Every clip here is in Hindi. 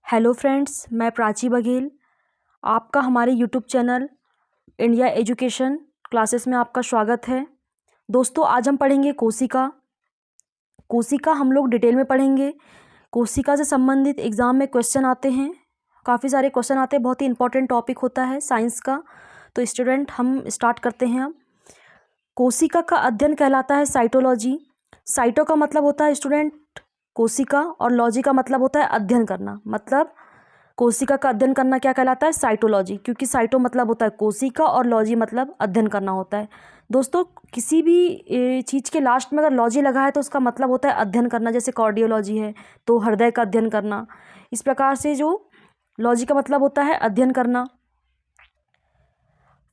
हेलो फ्रेंड्स, मैं प्राची बघेल आपका हमारे YouTube channel India education classes में आपका स्वागत है। दोस्तों, आज हम पढ़ेंगे कोशिका। कोशिका हम लोग डिटेल में पढ़ेंगे। कोशिका से संबंधित एग्ज़ाम में क्वेश्चन आते हैं, काफ़ी सारे क्वेश्चन आते हैं, बहुत ही इंपॉर्टेंट टॉपिक होता है साइंस का। तो स्टूडेंट, हम स्टार्ट करते हैं अब। कोशिका का अध्ययन कहलाता है साइटोलॉजी। साइटो का मतलब होता है स्टूडेंट कोशिका, और लॉजी का मतलब होता है अध्ययन करना। मतलब कोशिका का अध्ययन करना क्या कहलाता है? साइटोलॉजी, क्योंकि साइटो मतलब होता है कोशिका और लॉजी मतलब अध्ययन करना होता है। दोस्तों, किसी भी चीज़ के लास्ट में अगर लॉजी लगा है तो उसका मतलब होता है अध्ययन करना। जैसे कार्डियोलॉजी है तो हृदय का अध्ययन करना। इस प्रकार से जो लॉजी का मतलब होता है अध्ययन करना।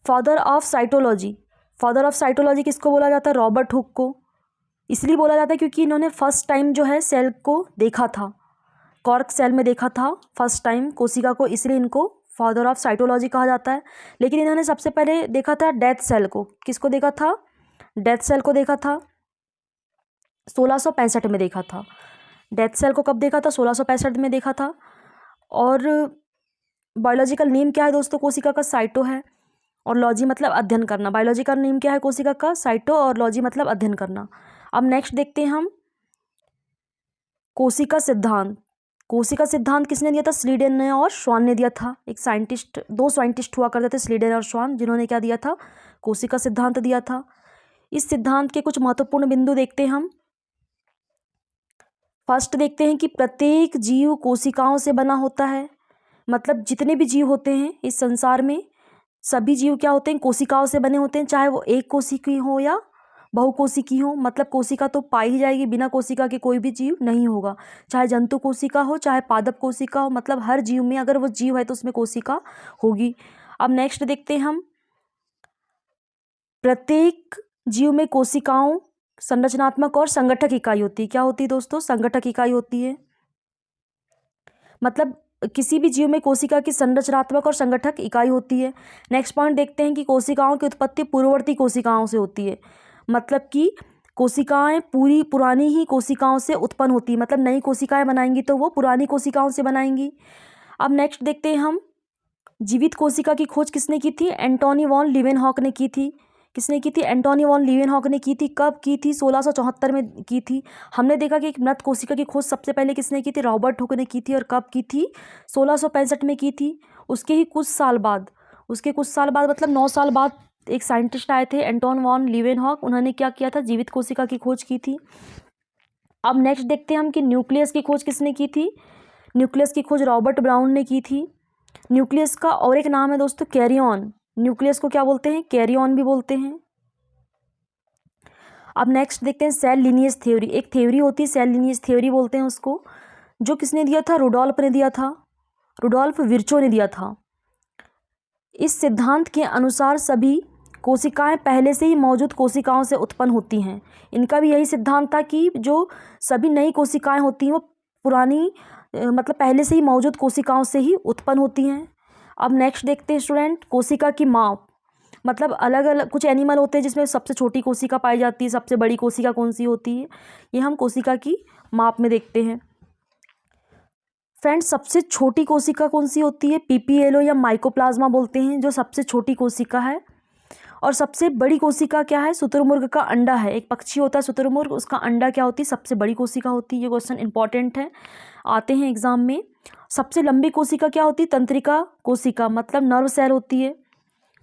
Father of cytology, father of cytology किसको बोला जाता है? रॉबर्ट हुक को। इसलिए बोला जाता है क्योंकि इन्होंने फर्स्ट टाइम जो है सेल को देखा था, कॉर्क सेल में देखा था फर्स्ट टाइम कोशिका को, इसलिए इनको फादर ऑफ साइटोलॉजी कहा जाता है। लेकिन इन्होंने सबसे पहले देखा था डेथ सेल को। किसको देखा था? डेथ सेल को देखा था 1665 में देखा था। डेथ सेल को कब देखा था? 1665 में देखा था। और बायोलॉजिकल नेम क्या है दोस्तों कोशिका का? साइटो है। और लॉजी मतलब अध्ययन करना। बायोलॉजिकल नेम क्या है कोशिका का? साइटो, और लॉजी मतलब अध्ययन करना। अब नेक्स्ट देखते हैं हम कोशिका सिद्धांत। कोशिका सिद्धांत किसने दिया था? स्लीडन ने और श्वान ने दिया था। एक साइंटिस्ट, दो साइंटिस्ट हुआ करते थे, स्लीडन और श्वान, जिन्होंने क्या दिया था? कोशिका सिद्धांत दिया था। इस सिद्धांत के कुछ महत्वपूर्ण बिंदु देखते हैं हम। फर्स्ट देखते हैं कि प्रत्येक जीव कोशिकाओं से बना होता है। मतलब जितने भी जीव होते हैं इस संसार में, सभी जीव क्या होते हैं? कोशिकाओं से बने होते हैं, चाहे वो एक कोशिकी हो या बहुकोशिकी हो। मतलब कोशिका तो पाई ही जाएगी, बिना कोशिका के कोई भी जीव नहीं होगा। चाहे जंतु कोशिका हो, चाहे पादप कोशिका हो, मतलब हर जीव में अगर वो जीव है तो उसमें कोशिका होगी। अब नेक्स्ट देखते हैं हम, प्रत्येक जीव में कोशिकाओं संरचनात्मक और संगठक इकाई होती है। क्या होती है दोस्तों? संगठक इकाई होती है। मतलब किसी भी जीव में कोशिका की संरचनात्मक और संगठक इकाई होती है। नेक्स्ट पॉइंट देखते हैं कि कोशिकाओं की उत्पत्ति पूर्ववर्ती कोशिकाओं से होती है। मतलब कि कोशिकाएं पुरानी ही कोशिकाओं से उत्पन्न होती है। मतलब नई कोशिकाएं बनाएंगी तो वो पुरानी कोशिकाओं से बनाएंगी। अब नेक्स्ट देखते हैं हम, जीवित कोशिका की खोज किसने की थी? एंटोनी वॉन लीवेनहॉक ने की थी। किसने की थी? एंटोनी वॉन लीवेनहॉक ने की थी। कब की थी? 1674 में की थी। हमने देखा कि एक मृत कोशिका की खोज सबसे पहले किसने की थी? रॉबर्ट हुक ने की थी। और कब की थी? 1665 में की थी। उसके कुछ साल बाद मतलब 9 साल बाद एक साइंटिस्ट आए थे, एंटोन वॉन लीवेनहॉक। उन्होंने क्या किया था? जीवित कोशिका की खोज की थी। अब नेक्स्ट देखते हैं हम कि न्यूक्लियस की खोज किसने की थी? न्यूक्लियस की खोज रॉबर्ट ब्राउन ने की थी। न्यूक्लियस का और एक नाम है दोस्तों कैरियन। न्यूक्लियस को क्या बोलते हैं? कैरियन भी बोलते हैं। अब नेक्स्ट देखते हैं सेल लिनिएज थ्योरी। एक थ्योरी होती है, सेल लिनिएज थ्योरी बोलते हैं उसको, जो किसने दिया था? रुडोल्फ ने दिया था। रुडोल्फ विर्चो ने दिया था। इस सिद्धांत के अनुसार सभी कोशिकाएं पहले से ही मौजूद कोशिकाओं से उत्पन्न होती हैं। इनका भी यही सिद्धांत था कि जो सभी नई कोशिकाएं होती हैं वो पुरानी मतलब पहले से ही मौजूद कोशिकाओं से ही उत्पन्न होती हैं। अब नेक्स्ट देखते हैं स्टूडेंट, कोशिका की माप। मतलब अलग अलग कुछ एनिमल होते हैं जिसमें सबसे छोटी कोशिका पाई जाती है, सबसे बड़ी कोशिका कौन सी होती है, ये हम कोशिका की माप में देखते हैं। फ्रेंड्स, सबसे छोटी कोशिका कौन सी होती है? पीपीएलओ या माइकोप्लाज्मा बोलते हैं, जो सबसे छोटी कोशिका है। और सबसे बड़ी कोशिका क्या है? शुतुरमुर्ग का अंडा है। एक पक्षी होता है शुतुरमुर्ग, उसका अंडा क्या होती है? सबसे बड़ी कोशिका होती है। ये क्वेश्चन इंपॉर्टेंट है, आते हैं एग्जाम में। सबसे लंबी कोशिका क्या होती है? तंत्रिका कोशिका, मतलब नर्व सेल होती है।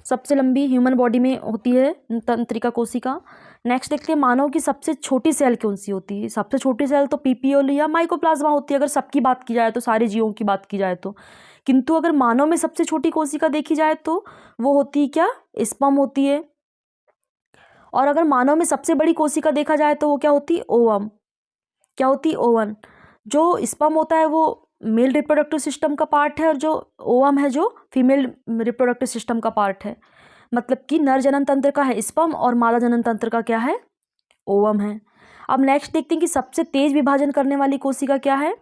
सबसे लंबी ह्यूमन बॉडी में होती है तंत्रिका कोशिका। नेक्स्ट देखते हैं, मानव की सबसे छोटी सेल कौन सी होती है? सबसे छोटी सेल तो पीपीओल या माइकोप्लाज्मा होती है, अगर सबकी बात की जाए तो, सारे जीवों की बात की जाए तो। किंतु अगर मानव में सबसे छोटी कोशिका देखी जाए तो वो होती है क्या? स्पर्म होती है। और अगर मानव में सबसे बड़ी कोशिका देखा जाए तो वो क्या होती है? ओवम। क्या होती है? ओवन। जो स्पर्म होता है वो मेल रिप्रोडक्टिव सिस्टम का पार्ट है, और जो ओवम है जो फीमेल रिप्रोडक्टिव सिस्टम का पार्ट है। मतलब कि नर जनन तंत्र का है स्पर्म और मादा जनन तंत्र का क्या है? ओवम है। अब नेक्स्ट देखते हैं कि सबसे तेज विभाजन करने वाली कोशिका क्या है?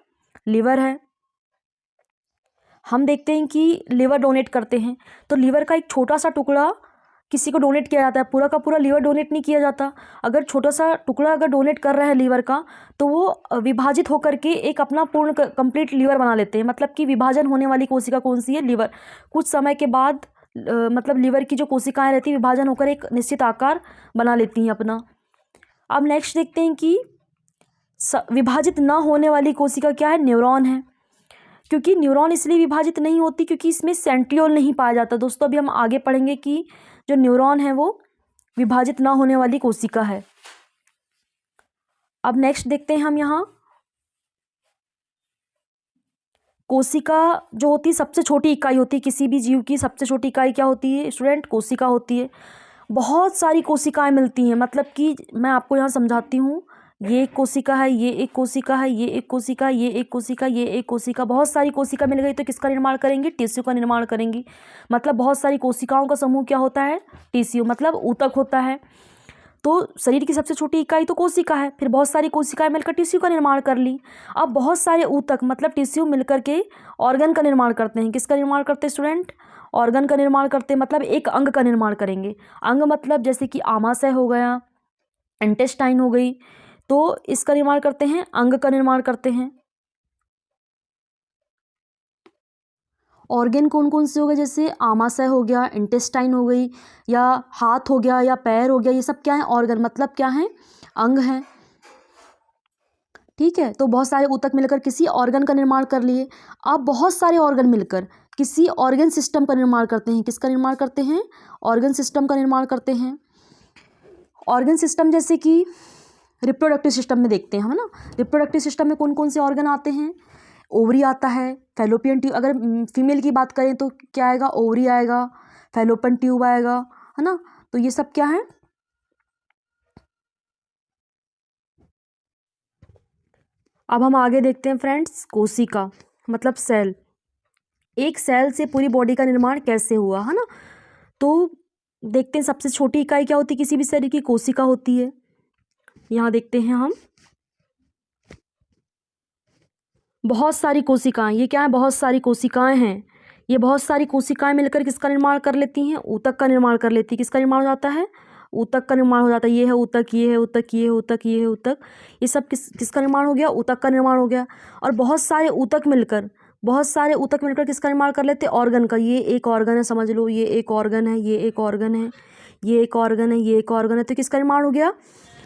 लिवर है। हम देखते हैं कि लिवर डोनेट करते हैं तो लिवर का एक छोटा सा टुकड़ा किसी को डोनेट किया जाता है, पूरा का पूरा लीवर डोनेट नहीं किया जाता। अगर छोटा सा टुकड़ा अगर डोनेट कर रहा है लीवर का, तो वो विभाजित होकर के एक अपना पूर्ण कंप्लीट लीवर बना लेते हैं। मतलब कि विभाजन होने वाली कोशिका कौन सी है? लीवर। कुछ समय के बाद मतलब लीवर की जो कोशिकाएं रहती है विभाजन होकर एक निश्चित आकार बना लेती हैं अपना। अब नेक्स्ट देखते हैं कि विभाजित ना होने वाली कोशिका क्या है? न्यूरॉन है। क्योंकि न्यूरॉन इसलिए विभाजित नहीं होती क्योंकि इसमें सेंट्रियोल नहीं पाया जाता। दोस्तों अभी हम आगे पढ़ेंगे कि जो न्यूरॉन है वो विभाजित ना होने वाली कोशिका है। अब नेक्स्ट देखते हैं हम यहाँ कोशिका जो होती है सबसे छोटी इकाई होती है किसी भी जीव की। सबसे छोटी इकाई क्या होती है स्टूडेंट? कोशिका होती है। बहुत सारी कोशिकाएं मिलती हैं, मतलब कि मैं आपको यहाँ समझाती हूँ। ये एक कोशिका है, ये एक कोशिका है, ये एक कोशिका, ये एक कोशिका, ये एक कोशिका, बहुत सारी कोशिका मिल गई तो किसका निर्माण करेंगी? टिश्यू का निर्माण करेंगी। मतलब बहुत सारी कोशिकाओं का समूह क्या होता है? टिश्यू, मतलब ऊतक होता है। तो शरीर की सबसे छोटी इकाई तो कोशिका है, फिर बहुत सारी कोशिकाएं मिलकर टिश्यू का निर्माण कर ली। अब बहुत सारे ऊतक मतलब टिश्यू मिलकर के ऑर्गन का निर्माण करते हैं। किसका निर्माण करते हैं स्टूडेंट? ऑर्गन का निर्माण करते हैं, मतलब एक अंग का निर्माण करेंगे। अंग मतलब जैसे कि आमाशय हो गया, इंटेस्टाइन हो गई, तो इसका निर्माण करते हैं, अंग का निर्माण करते हैं। ऑर्गन कौन कौन से हो गए? जैसे आमाशय हो गया, इंटेस्टाइन हो गई, या हाथ हो गया, या पैर हो गया, ये सब क्या है? ऑर्गन, मतलब क्या है? अंग है। ठीक है, तो बहुत सारे ऊतक मिलकर किसी ऑर्गन का निर्माण कर लिए। अब बहुत सारे ऑर्गन मिलकर किसी ऑर्गन सिस्टम का निर्माण करते हैं। किसका निर्माण करते हैं? ऑर्गन सिस्टम का निर्माण करते हैं। ऑर्गन सिस्टम जैसे कि रिप्रोडक्टिव सिस्टम में देखते हैं हम, है ना। रिप्रोडक्टिव सिस्टम में कौन कौन से ऑर्गन आते हैं? ओवरी आता है, फैलोपियन ट्यूब, अगर फीमेल की बात करें तो क्या आएगा? ओवरी आएगा, फैलोपियन ट्यूब आएगा, है ना। तो ये सब क्या है? अब हम आगे देखते हैं फ्रेंड्स, कोशिका मतलब सेल। एक सेल से पूरी बॉडी का निर्माण कैसे हुआ, है ना। तो देखते हैं सबसे छोटी इकाई क्या होती है किसी भी शरीर की? कोशिका होती है। यहाँ देखते हैं हम बहुत सारी कोशिकाएं, ये क्या है? बहुत सारी कोशिकाएं हैं। ये बहुत सारी कोशिकाएं मिलकर किसका निर्माण कर लेती हैं? ऊतक का निर्माण कर लेती है। किसका निर्माण हो जाता है? ऊतक का निर्माण हो जाता है। ये है ऊतक, ये है ऊतक, ये है ऊतक, ये है ऊतक, ये सब किसका निर्माण हो गया? ऊतक का निर्माण हो गया। और बहुत सारे ऊतक मिलकर किसका निर्माण कर लेते हैं? ऑर्गन का। ये एक ऑर्गन है, समझ लो, ये एक ऑर्गन है, ये एक ऑर्गन है, ये एक ऑर्गन है, ये एक ऑर्गन है, तो किसका निर्माण हो गया?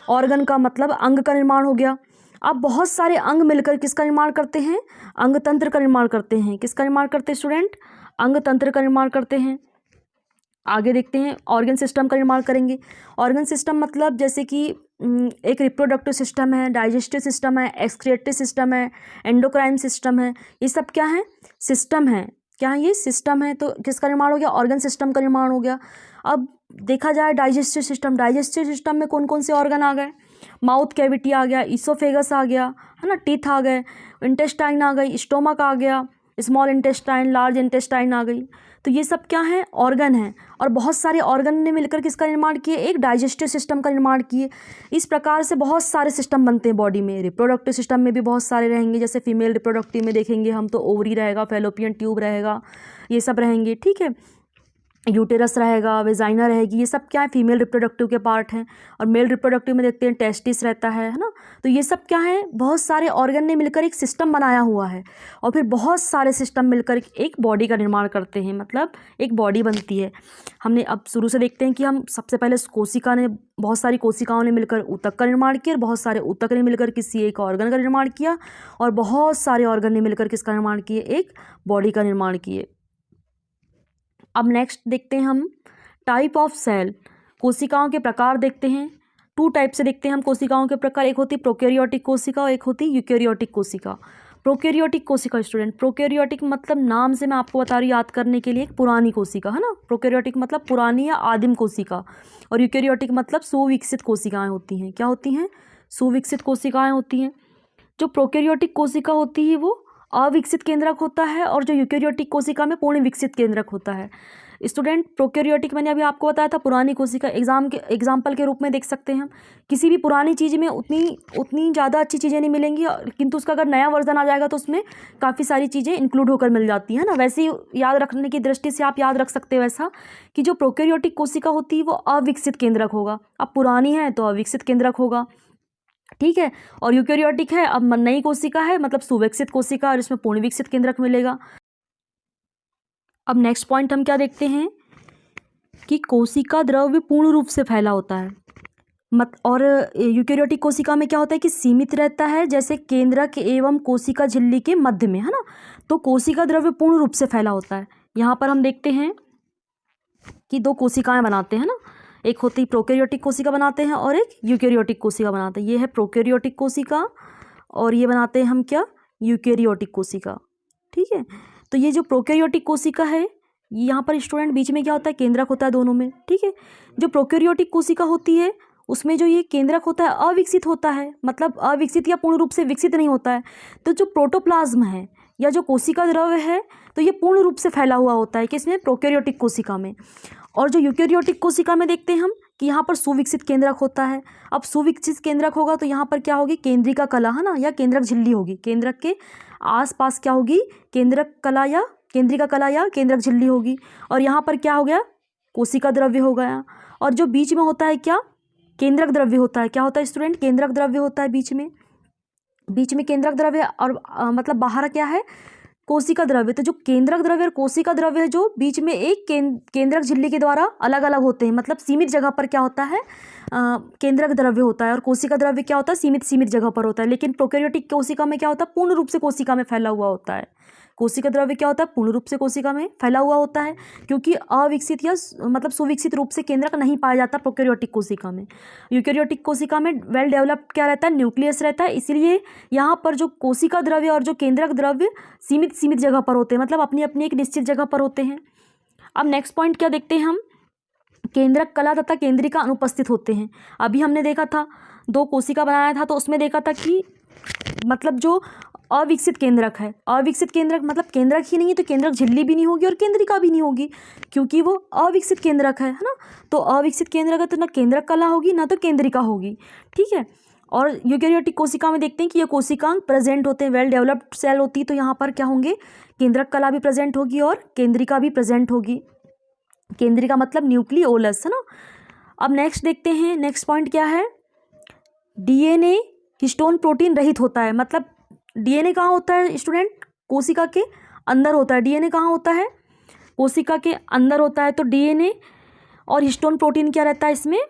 ऑर्गन का, मतलब अंग का निर्माण हो गया। अब बहुत सारे अंग मिलकर किसका निर्माण करते हैं? अंग तंत्र का निर्माण करते हैं। किसका निर्माण करते हैं स्टूडेंट? अंग तंत्र का निर्माण करते हैं। आगे देखते हैं, ऑर्गन सिस्टम का निर्माण करेंगे। ऑर्गन सिस्टम मतलब जैसे कि एक रिप्रोडक्टिव सिस्टम है, डाइजेस्टिव सिस्टम है, एक्सक्रिएटिव सिस्टम है, एंडोक्राइन सिस्टम है, ये सब क्या है? सिस्टम है। क्या है? ये सिस्टम है। तो किसका निर्माण हो गया? ऑर्गन सिस्टम का निर्माण हो गया। अब देखा जाए डाइजेस्टिव सिस्टम में कौन कौन से ऑर्गन आ गए? माउथ कैविटी आ गया, ईसोफेगस आ गया, है ना, टीथ आ गए, इंटेस्टाइन आ गई, स्टोमक आ गया, स्मॉल इंटेस्टाइन, लार्ज इंटेस्टाइन आ गई। तो ये सब क्या है? ऑर्गन है। और बहुत सारे ऑर्गन ने मिलकर किसका निर्माण किए? एक डाइजेस्टिव सिस्टम का निर्माण किए। इस प्रकार से बहुत सारे सिस्टम बनते हैं बॉडी में। रिप्रोडक्टिव सिस्टम में भी बहुत सारे रहेंगे, जैसे फीमेल रिप्रोडक्टिव में देखेंगे हम तो ओवरी रहेगा, फैलोपियन ट्यूब रहेगा, ये सब रहेंगे। ठीक है, यूटेरस रहेगा, वेजाइना रहेगी, ये सब क्या है? फीमेल रिप्रोडक्टिव के पार्ट हैं। और मेल रिप्रोडक्टिव में देखते हैं टेस्टिस रहता है ना। तो ये सब क्या है? बहुत सारे ऑर्गन ने मिलकर एक सिस्टम बनाया हुआ है, और फिर बहुत सारे सिस्टम मिलकर एक बॉडी का निर्माण करते हैं, मतलब एक बॉडी बनती है। हमने अब शुरू से देखते हैं कि हम सबसे पहले बहुत सारी कोशिकाओं ने मिलकर ऊतक का निर्माण किया, और बहुत सारे ऊतक ने मिलकर किसी एक ऑर्गन का निर्माण किया, और बहुत सारे ऑर्गन ने मिलकर किसका निर्माण किए? एक बॉडी का निर्माण किए। अब नेक्स्ट देखते हैं हम टाइप ऑफ सेल। कोशिकाओं के प्रकार देखते हैं। 2 टाइप से देखते हैं हम कोशिकाओं के प्रकार। एक होती प्रोकैरियोटिक कोशिका और एक होती यूकैरियोटिक कोशिका। प्रोकैरियोटिक कोशिका स्टूडेंट, प्रोकैरियोटिक मतलब नाम से मैं आपको बता रही हूँ याद करने के लिए, एक पुरानी कोशिका, है ना। प्रोकैरियोटिक मतलब पुरानी या आदिम कोशिका, और यूकैरियोटिक मतलब सुविकसित कोशिकाएं होती हैं। क्या होती हैं? सुविकसित कोशिकाएं होती हैं। जो प्रोकैरियोटिक कोशिका होती है वो अविकसित केंद्रक होता है, और जो यूकैरियोटिक कोशिका में पूर्ण विकसित केंद्रक होता है। स्टूडेंट प्रोकैरियोटिक मैंने अभी आपको बताया था पुरानी कोशिका, एग्जाम्पल के रूप में देख सकते हैं हम। किसी भी पुरानी चीज़ में उतनी ज़्यादा अच्छी चीज़ें नहीं मिलेंगी, किंतु उसका अगर नया वर्जन आ जाएगा तो उसमें काफ़ी सारी चीज़ें इंक्लूड होकर मिल जाती है ना। वैसे ही याद रखने की दृष्टि से आप याद रख सकते हो ऐसा कि जो प्रोकैरियोटिक कोशिका होती है वो अविकसित केंद्रक होगा। अब पुरानी है तो अविकसित केंद्रक होगा, ठीक है। और यूकैरियोटिक है, अब नई कोशिका है मतलब सुविकसित कोशिका, और इसमें पूर्ण विकसित केंद्रक मिलेगा। अब नेक्स्ट पॉइंट हम क्या देखते हैं कि कोशिका द्रव्य पूर्ण रूप से फैला होता है और यूकैरियोटिक कोशिका में क्या होता है कि सीमित रहता है, जैसे केंद्रक एवं कोशिका झिल्ली के मध्य में, है ना। तो कोशिका द्रव्य पूर्ण रूप से फैला होता है। यहाँ पर हम देखते हैं कि दो कोशिकाएं बनाते हैं ना, एक होती प्रोकैरियोटिक कोशिका बनाते हैं और एक यूकैरियोटिक कोशिका बनाते हैं। ये है प्रोकैरियोटिक कोशिका और ये बनाते हैं हम क्या, यूकैरियोटिक कोशिका, ठीक है। तो ये जो प्रोकैरियोटिक कोशिका है, यहाँ पर स्टूडेंट बीच में क्या होता है, केंद्रक होता है दोनों में, ठीक है। जो प्रोकैरियोटिक कोशिका होती है उसमें जो ये केंद्रक होता है अविकसित होता है, मतलब अविकसित या पूर्ण रूप से विकसित नहीं होता है। तो जो प्रोटोप्लाज्म है या जो कोशिका द्रव्य है तो ये पूर्ण रूप से फैला हुआ होता है किसमें, प्रोकैरियोटिक कोशिका में। और जो यूकैरियोटिक कोशिका में देखते हैं हम कि यहाँ पर सुविकसित केंद्रक होता है। अब सुविकसित केंद्रक होगा तो यहाँ पर क्या होगी, केंद्रिका कला, है ना, या केंद्रक झिल्ली होगी। केंद्रक के आसपास क्या होगी, केंद्रक कला या केंद्रिका कला या केंद्रक झिल्ली होगी। और यहाँ पर क्या हो गया, कोशिका द्रव्य हो गया। और जो बीच में होता है क्या, केंद्रक द्रव्य होता है। क्या होता है स्टूडेंट, केंद्रक द्रव्य होता है बीच में केंद्रक द्रव्य और मतलब बाहर क्या है, कोशिका द्रव्य। तो जो केंद्रक द्रव्य और कोशिका द्रव्य है जो बीच में एक केंद्रक झिल्ली के द्वारा अलग अलग होते हैं, मतलब सीमित जगह पर क्या होता है, केंद्रक द्रव्य होता है, और कोशिका द्रव्य क्या होता है, सीमित जगह पर होता है। लेकिन प्रोकैरियोटिक कोशिका में क्या होता है, पूर्ण रूप से कोशिका में फैला हुआ होता है। कोशिका द्रव्य क्या होता है, पूर्ण रूप से कोशिका में फैला हुआ होता है, क्योंकि अविकसित या मतलब सुविकसित रूप से केंद्रक नहीं पाया जाता प्रोकैरियोटिक कोशिका में। यूकैरियोटिक कोशिका में वेल डेवलप्ड क्या रहता है, न्यूक्लियस रहता है, इसीलिए यहाँ पर जो कोशिका द्रव्य और जो केंद्रक द्रव्य सीमित जगह पर होते हैं, मतलब अपनी अपनी एक निश्चित जगह पर होते हैं। अब नेक्स्ट पॉइंट क्या देखते हैं हम, केंद्रक कला तथा केंद्रिका अनुपस्थित होते हैं। अभी हमने देखा था दो कोशिका बनाया था तो उसमें देखा था कि मतलब जो अविकसित केंद्रक है, अविकसित केंद्रक मतलब केंद्रक ही नहीं है तो केंद्रक झिल्ली भी नहीं होगी और केंद्रिका भी नहीं होगी, क्योंकि वो अविकसित केंद्रक है ना। तो अविकसित केंद्रक है तो ना केंद्रक कला होगी ना तो केंद्रिका होगी, ठीक है। और यूकैरियोटिक कोशिका में देखते हैं कि ये कोशिकांग प्रेजेंट होते हैं, वेल डेवलप्ड सेल होती है, तो यहाँ पर क्या होंगे, केंद्रक कला भी प्रेजेंट होगी और केंद्रिका भी प्रेजेंट होगी। केंद्रिका मतलब न्यूक्लियोलस, है ना। अब नेक्स्ट देखते हैं, नेक्स्ट पॉइंट क्या है, डीएनए हिस्टोन प्रोटीन रहित होता है। मतलब डीएनए कहाँ होता है स्टूडेंट, कोशिका के अंदर होता है। डीएनए कहाँ होता है, कोशिका के अंदर होता है। तो डीएनए और हिस्टोन प्रोटीन क्या रहता है, इसमें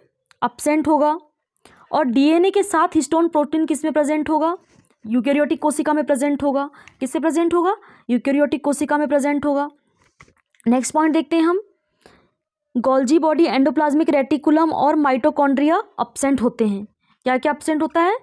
अब्सेंट होगा। और डीएनए के साथ हिस्टोन प्रोटीन किस में प्रेजेंट होगा, यूकैरियोटिक कोशिका में प्रेजेंट होगा। किससे प्रेजेंट होगा, यूकैरियोटिक कोशिका में प्रेजेंट होगा। नेक्स्ट पॉइंट देखते हैं हम, गोल्जी बॉडी, एंडोप्लाज्मिक रेटिकुलम और माइटोकॉन्ड्रिया अब्सेंट होते हैं। क्या क्या अब्सेंट होता है,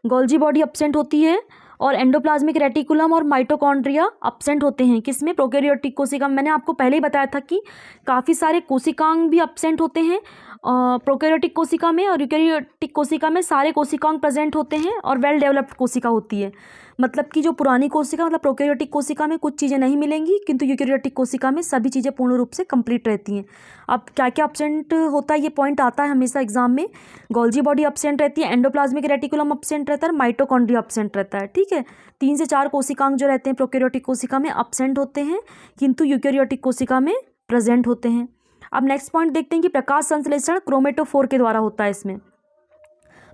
गोल्जी बॉडी अब्सेंट होती है और एंडोप्लाज्मिक रेटिकुलम और माइटोकॉन्ड्रिया अब्सेंट होते हैं। किसमें, प्रोकैरियोटिक कोशिका। मैंने आपको पहले ही बताया था कि काफ़ी सारे कोशिकांग भी अब्सेंट होते हैं प्रोकैरियोटिक कोशिका में, और यूकैरियोटिक कोशिका में सारे कोशिकांग प्रेजेंट होते हैं और वेल डेवलप्ड कोशिका होती है। मतलब कि जो पुरानी कोशिका मतलब प्रोकैरियोटिक कोशिका में कुछ चीज़ें नहीं मिलेंगी, किंतु यूकैरियोटिक कोशिका में सभी चीज़ें पूर्ण रूप से कंप्लीट रहती हैं। अब क्या क्या अब्सेंट होता है, ये पॉइंट आता है हमेशा एग्जाम में। गोल्जी बॉडी अब्सेंट रहती है, एंडोप्लाज्मिक रेटिकुलम अब्सेंट रहता है, माइटोकॉन्ड्रिया अब्सेंट रहता है, ठीक है। 3 से 4 कोशिकांग जो रहते हैं प्रोकैरियोटिक कोशिका में अब्सेंट होते हैं, किंतु यूकैरियोटिक कोशिका में प्रेजेंट होते हैं। अब नेक्स्ट पॉइंट देखते हैं कि प्रकाश संश्लेषण क्रोमेटोफोर के द्वारा होता है। इसमें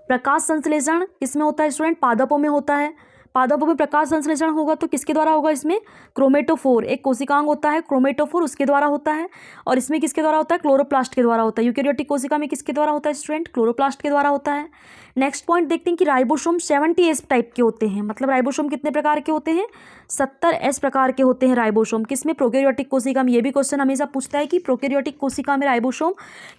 प्रकाश संश्लेषण किसमें होता है स्टूडेंट, पादपों में होता है। पादपों में प्रकाश संश्लेषण होगा तो किसके द्वारा होगा, इसमें क्रोमेटोफोर, एक कोशिकांग होता है क्रोमेटोफोर, उसके द्वारा होता है। और इसमें किसके द्वारा होता है, क्लोरोप्लास्ट के द्वारा होता है। यूकैरियोटिक कोशिका में किसके द्वारा होता है स्टूडेंट, क्लोरोप्लास्ट के द्वारा होता है। नेक्स्ट पॉइंट देखते हैं कि राइबोसोम 70S टाइप के होते हैं। मतलब राइबोसोम कितने प्रकार के होते हैं, 70S प्रकार के होते हैं राइबोसोम। किसमें, प्रोकैरियोटिक कोशिका में। ये भी क्वेश्चन हमेशा पूछता है कि प्रोकैरियोटिक कोशिका में राइबोसोम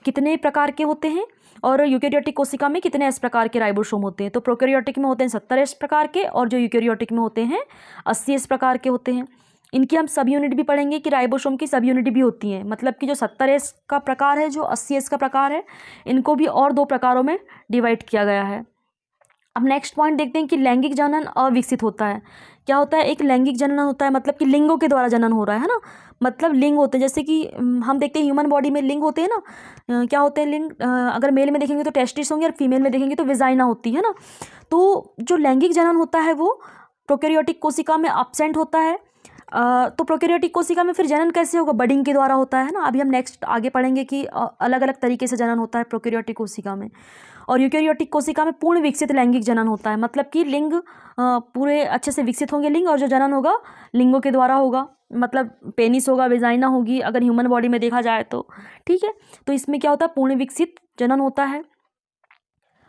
कितने प्रकार के होते हैं और यूकैरियोटिक कोशिका में कितने S प्रकार के राइबोसोम होते हैं। तो प्रोकैरियोटिक में होते हैं 70S प्रकार के और जो यूकैरियोटिक में होते हैं 80S प्रकार के होते हैं। इनकी हम सब यूनिट भी पढ़ेंगे कि राइबोसोम की सब यूनिट भी होती हैं। मतलब कि जो 70S का प्रकार है, जो 80S का प्रकार है, इनको भी और 2 प्रकारों में डिवाइड किया गया है। अब नेक्स्ट पॉइंट देखते हैं कि लैंगिक जनन अविकसित होता है। क्या होता है, एक लैंगिक जनन होता है, मतलब कि लिंगों के द्वारा जनन हो रहा है ना, मतलब लिंग होते हैं, जैसे कि हम देखते हैं ह्यूमन बॉडी में लिंग होते हैं ना, क्या होते हैं लिंग, अगर मेल में देखेंगे तो टेस्टिस होंगे और फीमेल में देखेंगे तो विजाइना होती है ना। तो जो लैंगिक जनन होता है वो प्रोकैरियोटिक कोशिका में एब्सेंट होता है। तो प्रोकैरियोटिक कोशिका में फिर जनन कैसे होगा, बडिंग के द्वारा होता है ना। अभी हम नेक्स्ट आगे पढ़ेंगे कि अलग अलग तरीके से जनन होता है प्रोकैरियोटिक कोशिका में। और यूकैरियोटिक कोशिका में पूर्ण विकसित लैंगिक जनन होता है, मतलब कि लिंग पूरे अच्छे से विकसित होंगे लिंग, और जो जनन होगा लिंगों के द्वारा होगा, मतलब पेनिस होगा, वेजाइना होगी अगर ह्यूमन बॉडी में देखा जाए तो, ठीक है। तो इसमें क्या होता है, पूर्ण विकसित जनन होता है।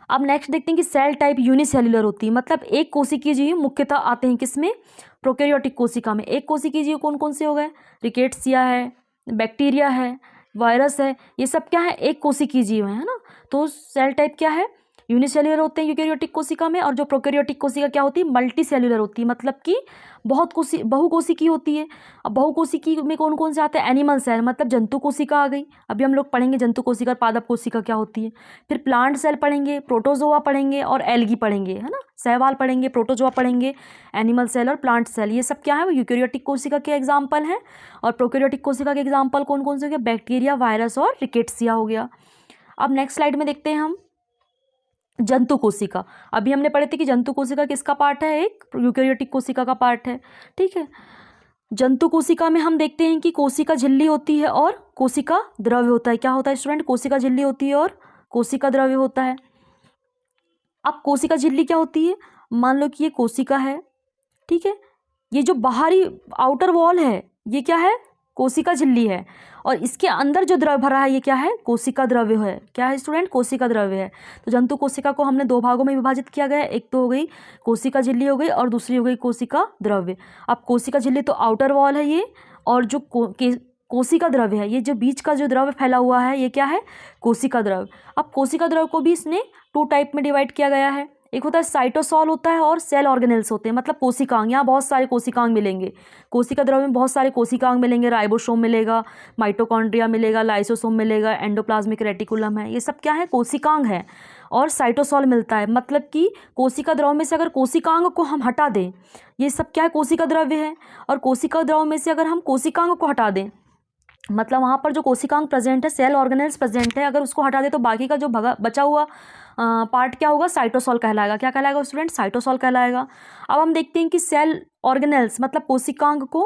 अब नेक्स्ट देखते हैं कि सेल टाइप यूनिसेल्युलर होती है, मतलब एक कोशिकीय जीव मुख्यतः आते हैं किसमें, प्रोकैरियोटिक कोशिका में। एक कोशिकीय जीव कौन कौन से हो गए, रिकेट्सिया है, बैक्टीरिया है, वायरस है, ये सब क्या है, एक कोशिकीय जीव है ना। तो सेल टाइप क्या है, यूनिसेल्युलर होते हैं यूकैरियोटिक कोशिका में। और जो प्रोकैरियोटिक कोशिका क्या होती है, मल्टी सेल्युलर होती है, मतलब कि बहुकोशिकी होती है। अब बहुकोशिकी में कौन कौन से आते हैं, एनिमल सेल, मतलब जंतु कोशिका आ गई, अभी हम लोग पढ़ेंगे जंतु कोशिका और पादप कोशिका क्या होती है। फिर प्लांट सेल पढ़ेंगे, प्रोटोजोआ पढ़ेंगे और एल्गी पढ़ेंगे, है ना, शैवाल पढ़ेंगे, प्रोटोजोआ पढ़ेंगे, एनिमल सेल और प्लांट सेल, ये सब क्या है, वो यूकैरियोटिक कोशिका के एग्जाम्पल हैं। और प्रोकैरियोटिक कोशिका के एग्जाम्पल कौन कौन से हो गए, बैक्टीरिया, वायरस और रिकेट्सिया हो गया। अब नेक्स्ट स्लाइड में देखते हैं हम जंतु कोशिका। अभी हमने पढ़े थे कि जंतु कोशिका किसका पार्ट है, एक यूकैरियोटिक कोशिका का पार्ट है, ठीक है। जंतु कोशिका में हम देखते हैं कि कोशिका झिल्ली होती है और कोशिका द्रव्य होता है। क्या होता है स्टूडेंट, कोशिका झिल्ली होती है और कोशिका द्रव्य होता है। अब कोशिका झिल्ली क्या होती है, मान लो कि ये कोशिका है, ठीक है, ये जो बाहरी आउटर वॉल है ये क्या है, कोशिका झिल्ली है, और इसके अंदर जो द्रव्य भरा है ये क्या है, कोशिका द्रव्य है। क्या है स्टूडेंट, कोशिका द्रव्य है। तो जंतु कोशिका को हमने दो भागों में विभाजित किया गया है, एक तो हो गई कोशिका झिल्ली हो गई और दूसरी हो गई कोशिका द्रव्य। अब कोशिका झिल्ली तो आउटर वॉल है ये, और जो कोशिका द्रव्य है, ये जो बीच का जो द्रव्य फैला हुआ है ये क्या है, कोशिका द्रव्य। अब कोशिका द्रव्य को भी इसने टू टाइप में डिवाइड किया गया है, एक होता है साइटोसॉल होता है और सेल ऑर्गेनेल्स होते हैं, मतलब कोशिकांग। यहाँ बहुत सारे कोशिकांग मिलेंगे, कोशिका द्रव्य में बहुत सारे कोशिकांग मिलेंगे, राइबोसोम मिलेगा, माइटोकॉन्ड्रिया मिलेगा, लाइसोसोम मिलेगा, एंडोप्लाज्मिक रेटिकुलम है, ये सब क्या है, कोशिकांग है। और साइटोसॉल मिलता है, मतलब कि कोशिका द्रव्य में से अगर कोशिकांग को हम हटा दें, ये सब क्या है, कोशिका द्रव्य है। और कोशिका द्रव्य में से अगर हम कोशिकांग को हटा दें, मतलब वहाँ पर जो कोशिकांग प्रेजेंट है, सेल ऑर्गेनेल्स प्रेजेंट है, अगर उसको हटा दे तो बाकी का जो बचा हुआ पार्ट क्या होगा, साइटोसॉल कहलाएगा। क्या कहलाएगा स्टूडेंट, साइटोसॉल कहलाएगा। अब हम देखते हैं कि सेल ऑर्गेनेल्स मतलब कोशिकांग को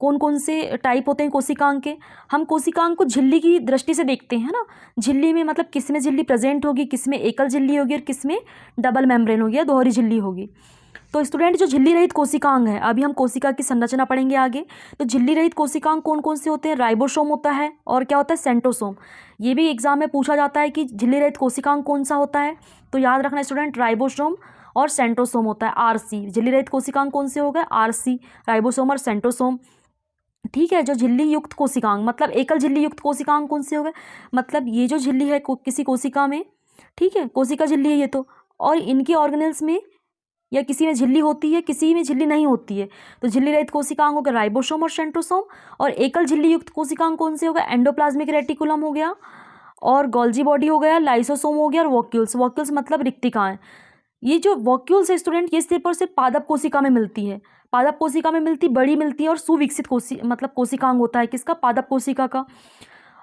कौन कौन से टाइप होते हैं कोशिकांग के। हम कोशिकांग को झिल्ली की दृष्टि से देखते हैं ना, झिल्ली में मतलब किस में झिल्ली प्रेजेंट होगी, किस में एकल झिल्ली होगी और किस में डबल मेम्ब्रेन होगी या दोहरी झिल्ली होगी। तो स्टूडेंट जो झिल्ली रहित कोशिकांग है, अभी हम कोशिका की संरचना पढ़ेंगे आगे। तो झिल्ली रहित कोशिकांग कौन कौन से होते हैं, राइबोसोम होता है और क्या होता है, सेंट्रोसोम। ये भी एग्जाम में पूछा जाता है कि झिल्ली रहित कोशिकांग कौन सा होता है, तो याद रखना स्टूडेंट, राइबोसोम और सेंट्रोसोम होता है, आरसी। झिल्ली रहित कोशिकांग कौन से हो गए, आरसी, राइबोसोम और सेंट्रोसोम, ठीक है। जो झिल्ली युक्त कोशिकांग मतलब एकल झिल्ली युक्त कोशिकांग कौन से हो गए, मतलब ये जो झिल्ली है किसी कोशिका में, ठीक है, कोशिका झिल्ली है ये तो, और इनके ऑर्गेनेल्स में या किसी में झिल्ली होती है, किसी में झिल्ली नहीं होती है। तो झिल्ली रहित कोशिकांग हो गया राइबोसोम और सेंट्रोसोम, और एकल झिल्ली युक्त कोशिकांग कौन से हो गया, एंडोप्लाज्मिक रेटिकुलम हो गया और गोल्जी बॉडी हो गया, लाइसोसोम हो गया और वॉक्यूल्स। वॉक्यूल्स मतलब रिक्तिकाएं। ये जो वॉक्यूल्स है स्टूडेंट, ये सिर्फ और सिर्फ पादप कोशिका में मिलती है, पादप कोशिका में मिलती, बड़ी मिलती है, और सुविकसित मतलब कोशिकांग होता है किसका, पादप कोशिका का।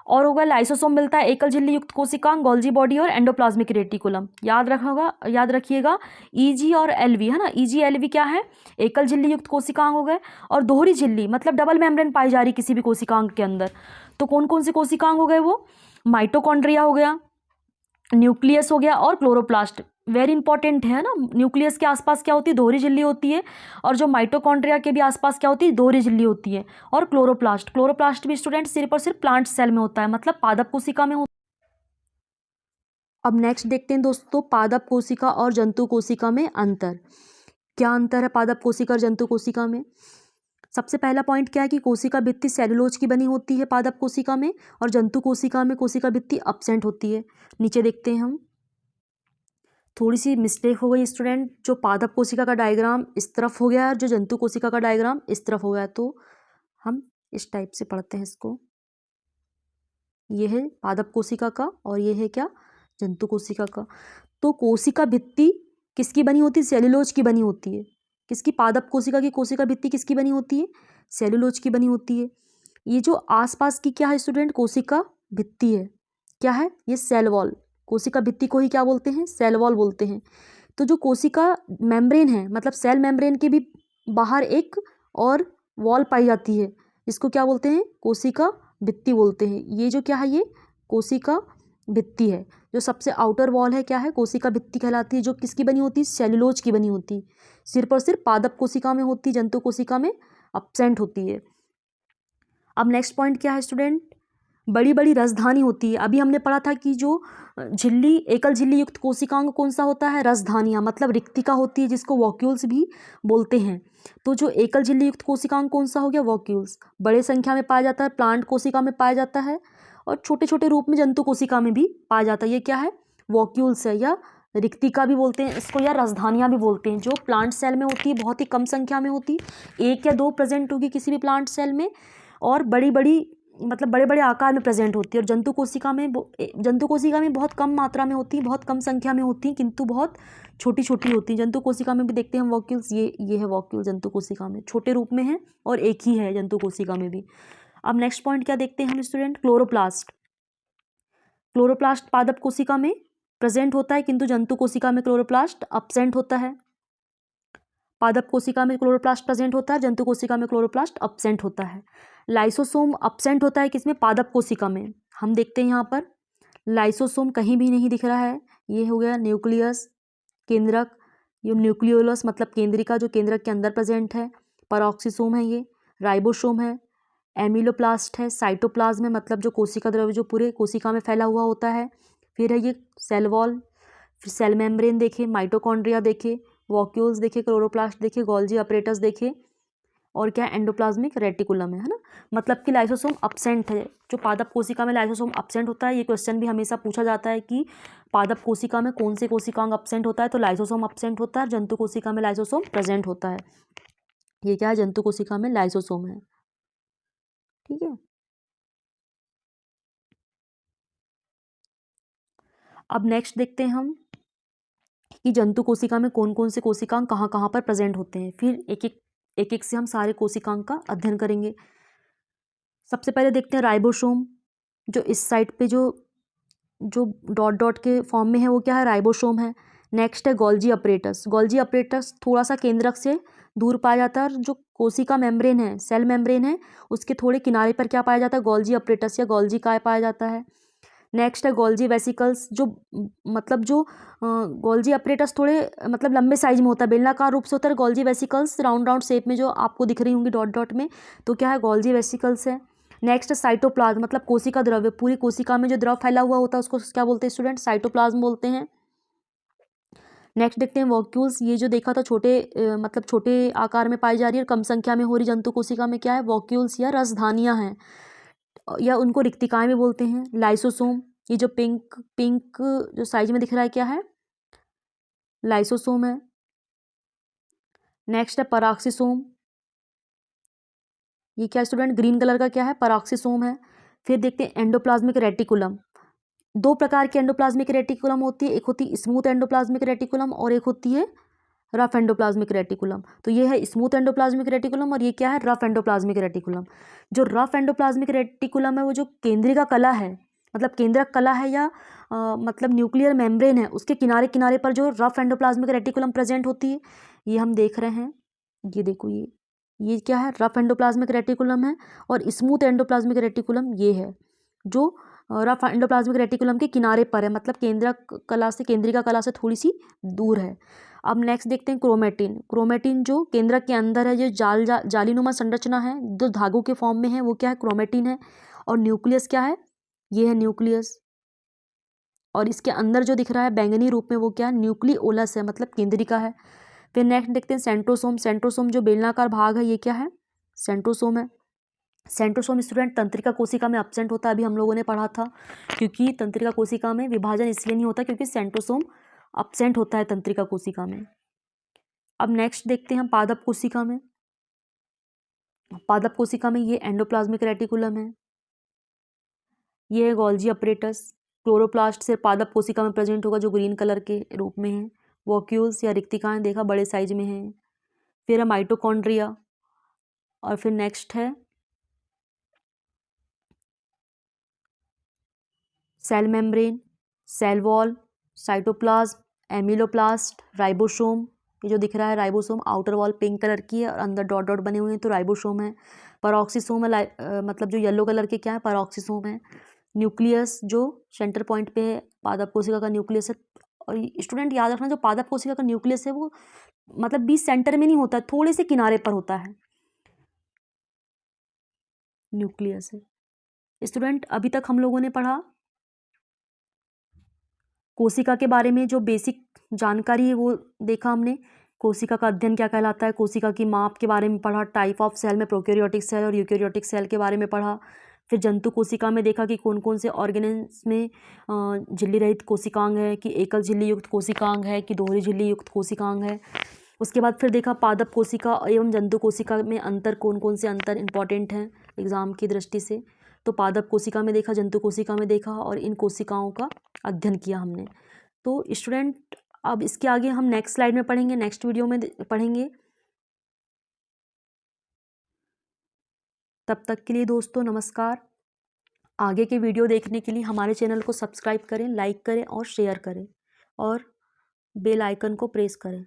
और होगा लाइसोसोम मिलता है, एकल झिल्ली युक्त कोशिकांग, गोल्जी बॉडी और एंडोप्लाज्मिक रेटिकुलम। याद रखिएगा ईजी और एलवी, है ना, ईजी एलवी क्या है, एकल झिल्ली युक्त कोशिकांग हो गए, और दोहरी झिल्ली मतलब डबल मेम्ब्रेन पाई जा रही किसी भी कोशिकांग के अंदर। तो कौन कौन से कोशिकांग हो गए, वो माइटोकॉन्ड्रिया हो गया, न्यूक्लियस हो गया और क्लोरोप्लास्ट। वेरी इंपॉर्टेंट है ना, न्यूक्लियस के आसपास क्या होती है, दोहरी झिल्ली होती है, और जो माइटोकॉन्ड्रिया के भी आसपास क्या होती है, दोहरी झिल्ली होती है। और क्लोरोप्लास्ट भी स्टूडेंट सिर्फ और सिर्फ प्लांट सेल में होता है, मतलब पादप कोशिका में होता है। अब नेक्स्ट देखते हैं दोस्तों, पादप कोशिका और जंतु कोशिका में अंतर। क्या अंतर है पादप कोशिका और जंतु कोशिका में। सबसे पहला पॉइंट क्या है कि कोशिका भित्ति सेलुलोज की बनी होती है पादप कोशिका में, और जंतु कोशिका में कोशिका भित्ति एब्सेंट होती है। नीचे देखते हैं हम, थोड़ी सी मिस्टेक हो गई स्टूडेंट, जो पादप कोशिका का डायग्राम इस तरफ हो गया है, जो जंतु कोशिका का डायग्राम इस तरफ हो गया है, तो हम इस टाइप से पढ़ते हैं इसको। ये है पादप कोशिका का और ये है क्या, जंतु कोशिका का। तो कोशिका भित्ति किसकी बनी होती है, सेलुलोज की बनी होती है, किसकी? पादप कोशिका की कोशिका भित्ति किसकी बनी होती है? सेलुलोज की बनी होती है। ये जो आसपास की क्या है स्टूडेंट? कोशिका भित्ति है। क्या है ये? Cell wall. कोशिका भित्ति को ही क्या बोलते हैं? सेल वॉल बोलते हैं। तो जो कोशिका मेम्ब्रेन है, मतलब सेल मेम्ब्रेन के भी बाहर एक और वॉल पाई जाती है, इसको क्या बोलते हैं? कोशिका भित्ति बोलते हैं। ये जो क्या है? ये कोशिका भित्ति है। जो सबसे आउटर वॉल है क्या है? कोशिका भित्ति कहलाती है, जो किसकी बनी होती है? सेलुलोज की बनी होती है। सिर्फ और सिर्फ पादप कोशिका में होती है, जंतु कोशिका में अब्सेंट होती है। अब नेक्स्ट पॉइंट क्या है स्टूडेंट? बड़ी बड़ी रसधानी होती है। अभी हमने पढ़ा था कि जो झिल्ली, एकल झिल्ली युक्त कोशिकांग कौन सा होता है? रसधानियां, मतलब रिक्तिका होती है, जिसको वॉक्यूल्स भी बोलते हैं। तो जो एकल झिल्ली युक्त कोशिकांग कौन सा हो गया? वॉक्यूल्स। बड़े संख्या में पाया जाता है, प्लांट कोशिका में पाया जाता है, और छोटे छोटे रूप में जंतु कोशिका में भी पाया जाता है। ये क्या है? वॉक्यूल्स है, या रिक्तिका भी बोलते हैं इसको, या रसधानियां भी बोलते हैं। जो प्लांट सेल में होती है, बहुत ही कम संख्या में होती है, 1 या 2 प्रेजेंट होगी किसी भी प्लांट सेल में, और बड़ी बड़ी मतलब बड़े बड़े आकार में प्रेजेंट होती है। और जंतु कोशिका में बहुत कम मात्रा में होती है, बहुत कम संख्या में होती है, किंतु बहुत छोटी छोटी होती है। जंतु कोशिका में भी देखते हैं हम वॉक्यूल्स। ये है वॉक्यूल जंतु कोशिका में, छोटे रूप में है और एक ही है जंतु कोशिका में भी। अब नेक्स्ट पॉइंट क्या देखते हैं हम स्टूडेंट? क्लोरोप्लास्ट। क्लोरोप्लास्ट पादप कोशिका में प्रेजेंट होता है, किंतु जंतु कोशिका में क्लोरोप्लास्ट अब्सेंट होता है। पादप कोशिका में क्लोरोप्लास्ट प्रेजेंट होता है, जंतु कोशिका में क्लोरोप्लास्ट अब्सेंट होता है। लाइसोसोम अब्सेंट होता है किसमें? पादप कोशिका में। हम देखते हैं यहाँ पर लाइसोसोम कहीं भी नहीं दिख रहा है। ये हो गया न्यूक्लियस, केंद्रक, ये न्यूक्लियोलस मतलब केंद्रिका, जो केंद्रक के अंदर प्रेजेंट है। पैरोक्सिसोम है, ये राइबोसोम है, एमिलोप्लास्ट है, साइटोप्लाज्म है, मतलब जो कोशिका द्रव्य जो पूरे कोशिका में फैला हुआ होता है। फिर है ये सेल वॉल, फिर सेल मेम्ब्रेन देखे, माइटोकॉन्ड्रिया देखे, वॉक्यूल्स देखे, क्लोरोप्लास्ट देखे, गोल्जी अपरेटस देखे, और क्या? एंडोप्लाज्मिक रेटिकुलम है ना। मतलब कि लाइसोसोम अब्सेंट है। जो पादप कोशिका में लाइसोसोम अब्सेंट होता है, ये क्वेश्चन भी हमेशा पूछा जाता है कि पादप कोशिका में कौन से कोशिकांग अब्सेंट होता है? तो लाइसोसोम अब्सेंट होता है। जंतु कोशिका में लाइसोसोम प्रेजेंट होता है। ये क्या है? जंतु कोशिका में लाइसोसोम है। ठीक है। अब नेक्स्ट देखते हैं हम कि जंतु कोशिका में कौन कौन से कोशिकांग कहाँ कहाँ पर प्रेजेंट होते हैं। फिर एक एक से हम सारे कोशिकांग का अध्ययन करेंगे। सबसे पहले देखते हैं राइबोसोम। जो इस साइड पे जो डॉट डॉट के फॉर्म में है, वो क्या है? राइबोसोम है। नेक्स्ट है गोल्जी अपरेटस। गोल्जी अपरेटस थोड़ा सा केंद्रक से दूर पाया जाता है, और जो कोशिका मेम्ब्रेन है, सेल मेम्ब्रेन है, उसके थोड़े किनारे पर क्या पाया जाता है? गोल्जी अपरेटस या गोल्जी काय पाया जाता है। नेक्स्ट है गोल्जी वेसिकल्स। जो मतलब जो गोल्जी अपरेटस थोड़े मतलब लंबे साइज में होता है, बेलनाकार रूप से होता है। Golgi vesicles round round shape में जो आपको दिख रही होंगी डॉट डॉट में, तो क्या है? गोल्जी वेसिकल्स है। नेक्स्ट साइटोप्लाज्म, मतलब कोशिका द्रव्य, पूरी कोशिका में जो द्रव फैला हुआ होता है उसको क्या बोलते हैं स्टूडेंट? साइटोप्लाज्म बोलते हैं। नेक्स्ट देखते हैं वॉक्यूल्स। ये जो देखा था छोटे मतलब छोटे आकार में पाई जा रही है और कम संख्या में हो रही जंतु कोशिका में, क्या है? वॉक्यूल्स या रसधानियां हैं, या उनको रिक्तिकाएं भी बोलते हैं। लाइसोसोम, ये जो पिंक पिंक जो साइज में दिख रहा है, क्या है? लाइसोसोम है। नेक्स्ट है पैराक्सिसोम। ये क्या स्टूडेंट? ग्रीन कलर का क्या है? पैराक्सिसोम है। फिर देखते हैं एंडोप्लाज्मिक रेटिकुलम। 2 प्रकार के एंडोप्लाज्मिक रेटिकुलम होती है, एक होती है स्मूथ एंडोप्लाज्मिक रेटिकुलम और एक होती है रफ एंडोप्लाज्मिक रेटिकुलम। तो ये है स्मूथ एंडोप्लाज्मिक रेटिकुलम और ये क्या है? Rough endoplasmic reticulum. जो रफ एंडोप्लाज्मिक रेटिकुलम है, वो जो केंद्रिका कला है, मतलब केंद्रक कला है, या मतलब न्यूक्लियर मेम्ब्रेन है, उसके किनारे किनारे पर जो रफ एंडोप्लाज्मिक रेटिकुलम प्रेजेंट होती है, ये हम देख रहे हैं। ये देखो, ये क्या है? रफ एंडोप्लाज्मिक रेटिकुलम है। और स्मूथ एंडोप्लाज्मिक रेटिकुलम ये है, जो रफ एंडोप्लाज्मिक रेटिकुलम के किनारे पर है, मतलब केंद्रिका कला से थोड़ी सी दूर है। अब नेक्स्ट देखते हैं क्रोमेटिन। क्रोमेटिन जो केंद्रक के अंदर है, जो जालीनुमा संरचना है, जो धागों के फॉर्म में है, वो क्या है? क्रोमेटिन है। और न्यूक्लियस क्या है? ये है न्यूक्लियस। और इसके अंदर जो दिख रहा है बैंगनी रूप में, वो क्या है? न्यूक्लियोलस है, मतलब केंद्रिका है। फिर नेक्स्ट देखते हैं सेंट्रोसोम। सेंट्रोसोम जो बेलनाकार भाग है, ये क्या है? सेंट्रोसोम है। सेंट्रोसोम स्टूडेंट तंत्रिका कोशिका में अब्सेंट होता है, अभी हम लोगों ने पढ़ा था, क्योंकि तंत्रिका कोशिका में विभाजन इसलिए नहीं होता क्योंकि सेंट्रोसोम अब्सेंट होता है तंत्रिका कोशिका में। अब नेक्स्ट देखते हैं हम पादप कोशिका में। पादप कोशिका में ये एंडोप्लाज्मिक रेटिकुलम है, ये है गोल्जी अपरेटस। क्लोरोप्लास्ट से पादप कोशिका में प्रेजेंट होगा, जो ग्रीन कलर के रूप में है। वॉक्यूल्स या रिक्तिकाएं देखा बड़े साइज में है। फिर है माइटोकॉन्ड्रिया, और फिर नेक्स्ट है cell membrane, cell wall, cytoplasm, amyloplast, ribosome. ये जो दिख रहा है ribosome, outer wall pink colour की है और अंदर डॉट डॉट बने हुए हैं तो राइबोसोम है। पैरोक्सिसोम है, मतलब जो येलो कलर के क्या है, पैरोक्सिसोम है। न्यूक्लियस जो सेंटर पॉइंट पे है, पादप कोशिका का न्यूक्लियस है। और स्टूडेंट याद रखना, जो पादप कोशिका का न्यूक्लियस है वो मतलब बीच सेंटर में नहीं होता है, थोड़े से किनारे पर होता है, न्यूक्लियस है। स्टूडेंट अभी तक हम लोगों ने पढ़ा कोशिका के बारे में, जो बेसिक जानकारी है वो देखा हमने। कोशिका का अध्ययन क्या कहलाता है, कोशिका की माप के बारे में पढ़ा, टाइप ऑफ सेल में प्रोकैरियोटिक सेल और यूकैरियोटिक सेल के बारे में पढ़ा। फिर जंतु कोशिका में देखा कि कौन कौन से ऑर्गेनेल्स में झिल्ली रहित कोशिकांग है, कि एकल झिल्ली युक्त कोशिकांग है, कि दोहरी झिल्ली युक्त कोशिकांग है। उसके बाद फिर देखा पादप कोशिका एवं जंतु कोशिका में अंतर, कौन कौन से अंतर इंपॉर्टेंट हैं एग्जाम की दृष्टि से। तो पादप कोशिका में देखा, जंतु कोशिका में देखा, और इन कोशिकाओं का अध्ययन किया हमने। तो स्टूडेंट अब इसके आगे हम नेक्स्ट स्लाइड में पढ़ेंगे, नेक्स्ट वीडियो में पढ़ेंगे। तब तक के लिए दोस्तों नमस्कार। आगे के वीडियो देखने के लिए हमारे चैनल को सब्सक्राइब करें, लाइक करें और शेयर करें, और बेल आइकन को प्रेस करें।